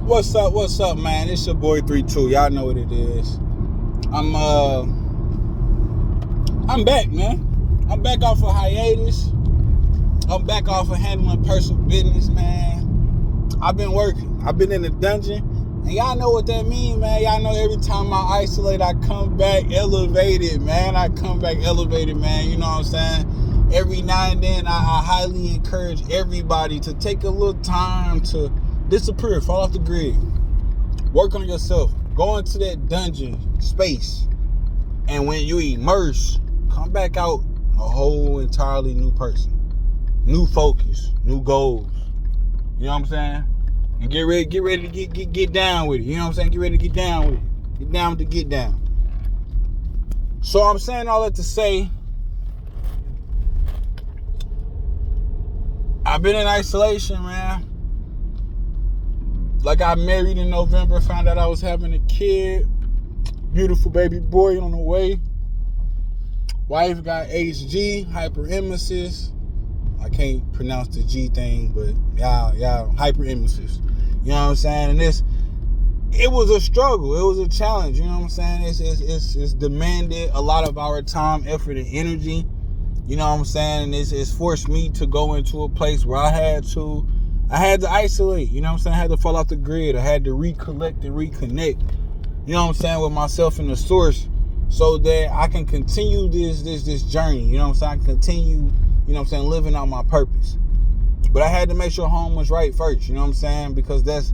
What's up, man? It's your boy 32. Y'all know what it is. I'm back, man. I'm back off of hiatus. I'm back off of handling personal business, man. I've been working. I've been in the dungeon. And y'all know what that means, man. Y'all know every time I isolate, I come back elevated, man. You know what I'm saying? Every now and then, I highly encourage everybody to take a little time to disappear, fall off the grid, work on yourself, go into that dungeon space, and when you immerse, come back out a whole entirely new person, new focus, new goals. You know what I'm saying? And get ready to get down with it. You know what I'm saying? Get ready to get down with it. Get down with the get down. So I'm saying all that to say, I've been in isolation, man. Like, I married in November, found out I was having a kid. Beautiful baby boy on the way. Wife got HG, hyperemesis. I can't pronounce the G thing, but y'all, hyperemesis. You know what I'm saying? And it was a struggle. It was a challenge. You know what I'm saying? It's demanded a lot of our time, effort, and energy. You know what I'm saying? And it's forced me to go into a place where I had to isolate. You know what I'm saying? I had to fall off the grid. I had to recollect and reconnect. You know what I'm saying? With myself and the source, so that I can continue this journey. You know what I'm saying? I can continue, you know what I'm saying, living out my purpose. But I had to make sure home was right first. You know what I'm saying? Because that's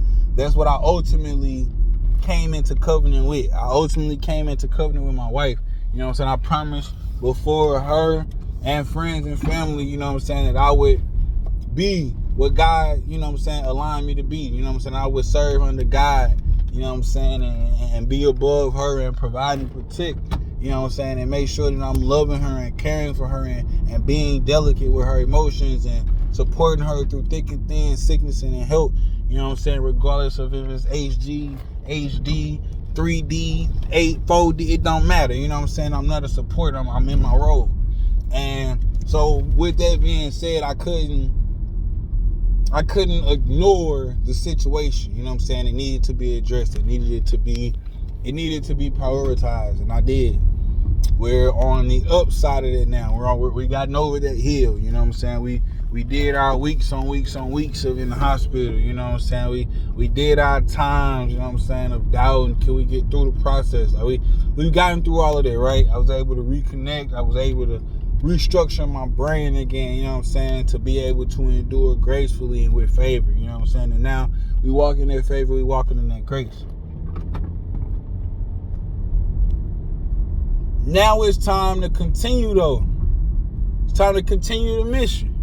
what I ultimately came into covenant with. I ultimately came into covenant with my wife. You know what I'm saying? I promised before her and friends and family, you know what I'm saying, that I would be what God, you know what I'm saying, aligned me to be. You know what I'm saying? I would serve under God, you know what I'm saying, and be above her and provide and protect, you know what I'm saying, and make sure that I'm loving her and caring for her and being delicate with her emotions and supporting her through thick and thin, sickness and health, you know what I'm saying, regardless of if it's HG, HD, 3D, 8, 4D, it don't matter, you know what I'm saying. I'm not a supporter, I'm in my role. And so with that being said, I couldn't ignore the situation. You know what I'm saying? It needed to be addressed. It needed to be prioritized, and I did. We're on the upside of it now. We gotten over that hill. You know what I'm saying? We did our weeks on weeks of in the hospital. You know what I'm saying? We did our times. You know what I'm saying? Of doubting, can we get through the process? Like we've gotten through all of that, right? I was able to reconnect. I was able to restructure my brain again, you know what I'm saying, to be able to endure gracefully and with favor, you know what I'm saying. And now we walk in that favor, we walking in that grace. Now it's time to continue, though. It's time to continue the mission.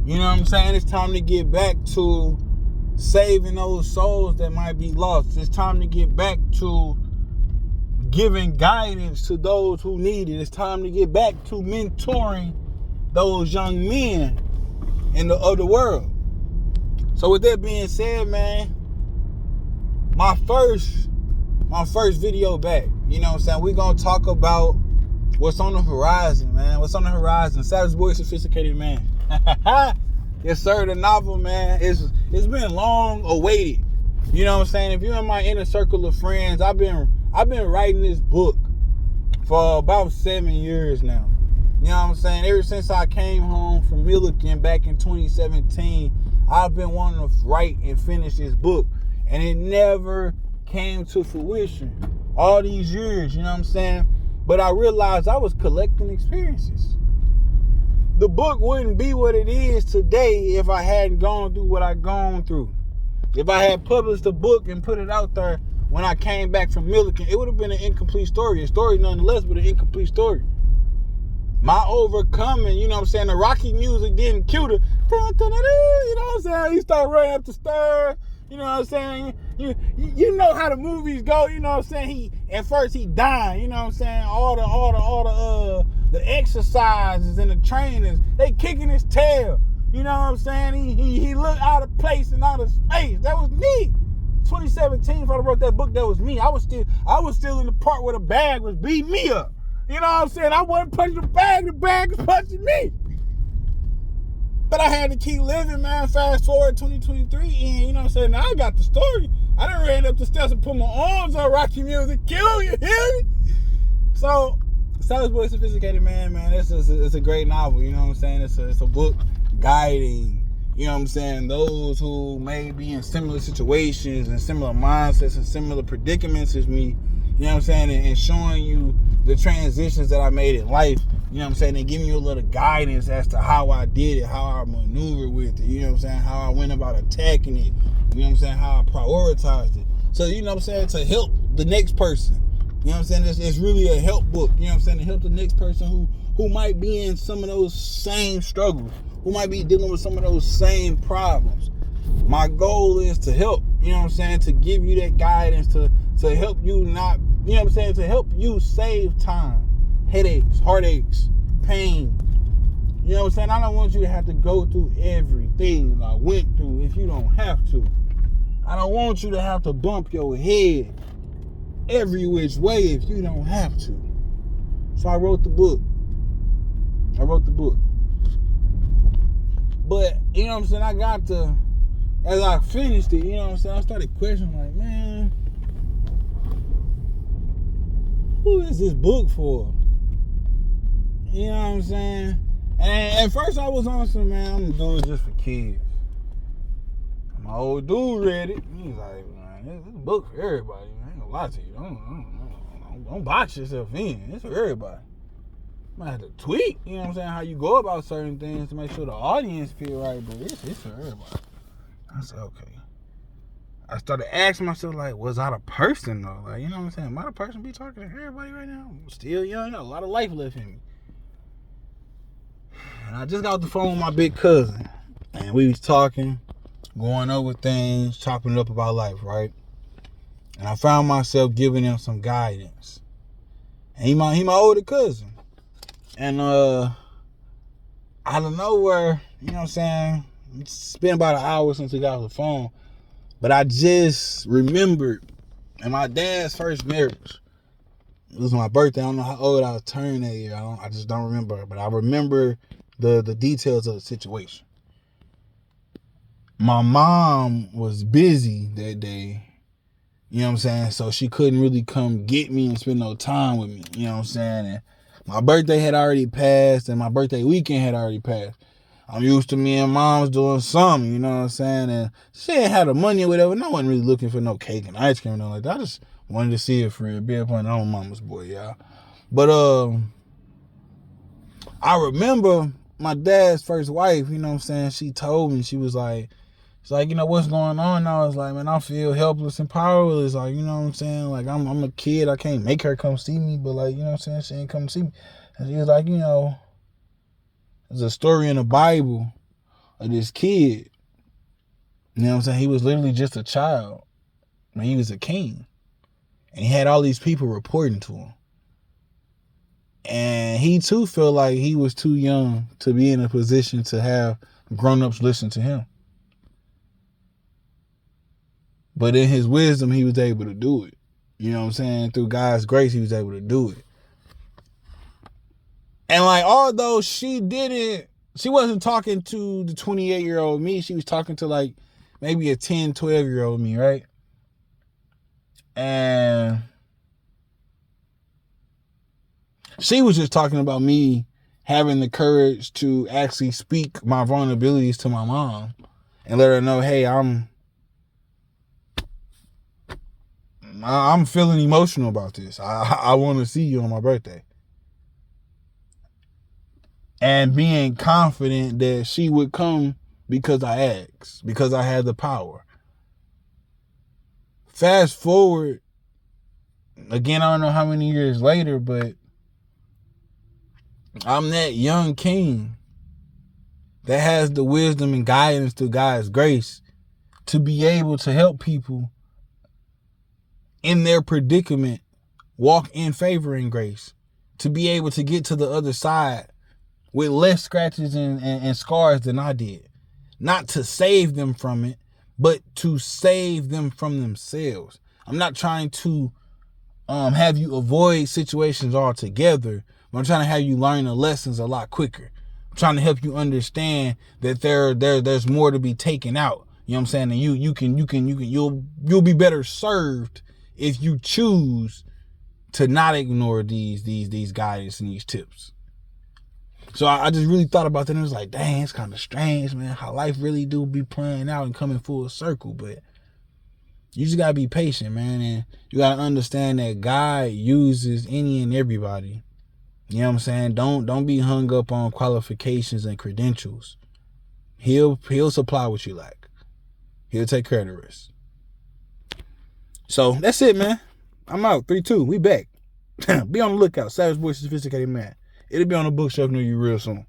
You know what I'm saying? It's time to get back to saving those souls that might be lost. It's time to get back to giving guidance to those who need it. It's time to get back to mentoring those young men in the other world. So with that being said, man, my first video back, you know what I'm saying, we're going to talk about what's on the horizon, man. What's on the horizon? Savage Boy, Sophisticated Man. Yes, sir, the novel, man, it's been long awaited. You know what I'm saying? If you're in my inner circle of friends, I've been writing this book for about 7 years now. You know what I'm saying? Ever since I came home from Milliken back in 2017, I've been wanting to write and finish this book. And it never came to fruition. All these years, you know what I'm saying? But I realized I was collecting experiences. The book wouldn't be what it is today if I hadn't gone through what I've gone through. If I had published a book and put it out there when I came back from Milliken, it would have been an incomplete story. A story nonetheless, but an incomplete story. My overcoming, you know what I'm saying, the Rocky music getting cuter. You know what I'm saying? He started running up the stairs. You know what I'm saying? You know how the movies go, you know what I'm saying? At first he died, you know what I'm saying? All the exercises and the trainers, they kicking his tail. You know what I'm saying? He looked out of place and out of space. That was me. 2017, if I wrote that book, that was me. I was still in the part where the bag was beating me up. You know what I'm saying? I wasn't punching the bag was punching me. But I had to keep living, man. Fast forward 2023, and you know what I'm saying? Now I got the story. I done ran up the steps and put my arms on Rocky Music. Kill, you hear me? So, Savage Boy Sophisticated Man, it's a great novel, you know what I'm saying? It's a book guiding, you know what I'm saying, those who may be in similar situations and similar mindsets and similar predicaments as me, you know what I'm saying, and showing you the transitions that I made in life, you know what I'm saying, and giving you a little guidance as to how I did it, how I maneuvered with it, you know what I'm saying, how I went about attacking it, you know what I'm saying, how I prioritized it. So, you know what I'm saying, to help the next person. You know what I'm saying? It's really a help book, you know what I'm saying, to help the next person who might be in some of those same struggles, who might be dealing with some of those same problems. My goal is to help, you know what I'm saying, to give you that guidance, to help you not, you know what I'm saying, to help you save time, headaches, heartaches, pain. You know what I'm saying? I don't want you to have to go through everything that I went through if you don't have to. I don't want you to have to bump your head every which way if you don't have to. So I wrote the book. But, you know what I'm saying, as I finished it, you know what I'm saying, I started questioning, like, man, who is this book for? You know what I'm saying? And at first I was on some, man, I'm gonna do it just for kids. My old dude read it. He's like, man, this is a book for everybody. I ain't gonna lie to you. Don't box yourself in. It's for everybody. You might have to tweak, you know what I'm saying, how you go about certain things to make sure the audience feel right, but it's for everybody. I said, okay. I started asking myself, like, was I the person, though? Like, you know what I'm saying? Am I the person be talking to everybody right now? I'm still young. Got a lot of life left in me. And I just got off the phone with my big cousin. And we was talking, going over things, chopping it up about life, right? And I found myself giving him some guidance. And he my older cousin. And out of nowhere, you know what I'm saying? It's been about an hour since we got off the phone. But I just remembered in my dad's first marriage. It was my birthday. I don't know how old I was turning that year. I just don't remember. But I remember the details of the situation. My mom was busy that day. You know what I'm saying? So she couldn't really come get me and spend no time with me. You know what I'm saying? And my birthday had already passed and my birthday weekend had already passed. I'm used to me and mom's doing something, you know what I'm saying? And she ain't had the money or whatever. And I wasn't really looking for no cake and ice cream or nothing like that. I just wanted to see it for it. Be up on own mama's boy, y'all. But I remember my dad's first wife, you know what I'm saying? She told me, she was like, you know, what's going on now? I was like, man, I feel helpless and powerless. Like, you know what I'm saying? Like, I'm a kid. I can't make her come see me. But, like, you know what I'm saying? She ain't come see me. And she was like, you know, there's a story in the Bible of this kid. You know what I'm saying? He was literally just a child. I mean, he was a king. And he had all these people reporting to him. And he, too, felt like he was too young to be in a position to have grown-ups listen to him. But in his wisdom, he was able to do it. You know what I'm saying? Through God's grace, he was able to do it. And like, although she wasn't talking to the 28-year-old me. She was talking to like maybe a 10, 12-year-old me, right? And she was just talking about me having the courage to actually speak my vulnerabilities to my mom and let her know, hey, I'm feeling emotional about this. I want to see you on my birthday. And being confident that she would come because I asked, because I had the power. Fast forward, again, I don't know how many years later, but I'm that young king that has the wisdom and guidance through God's grace to be able to help people in their predicament walk in favor and grace, to be able to get to the other side with less scratches and scars than I did. Not to save them from it, but to save them from themselves. I'm not trying to have you avoid situations altogether, but I'm trying to have you learn the lessons a lot quicker. I'm trying to help you understand that there's more to be taken out. You know what I'm saying? And you'll be better served if you choose to not ignore these guidance and these tips. So I just really thought about that and it was like, dang, it's kind of strange, man, how life really do be playing out and coming full circle. But you just gotta be patient, man, and you gotta understand that God uses any and everybody. You know what I'm saying? Don't be hung up on qualifications and credentials. He'll supply what you lack. He'll take care of the rest. So that's it, man. I'm out. 3-2. We back. Be on the lookout. Savage Boy, Sophisticated Man. It'll be on the bookshelf near you real soon.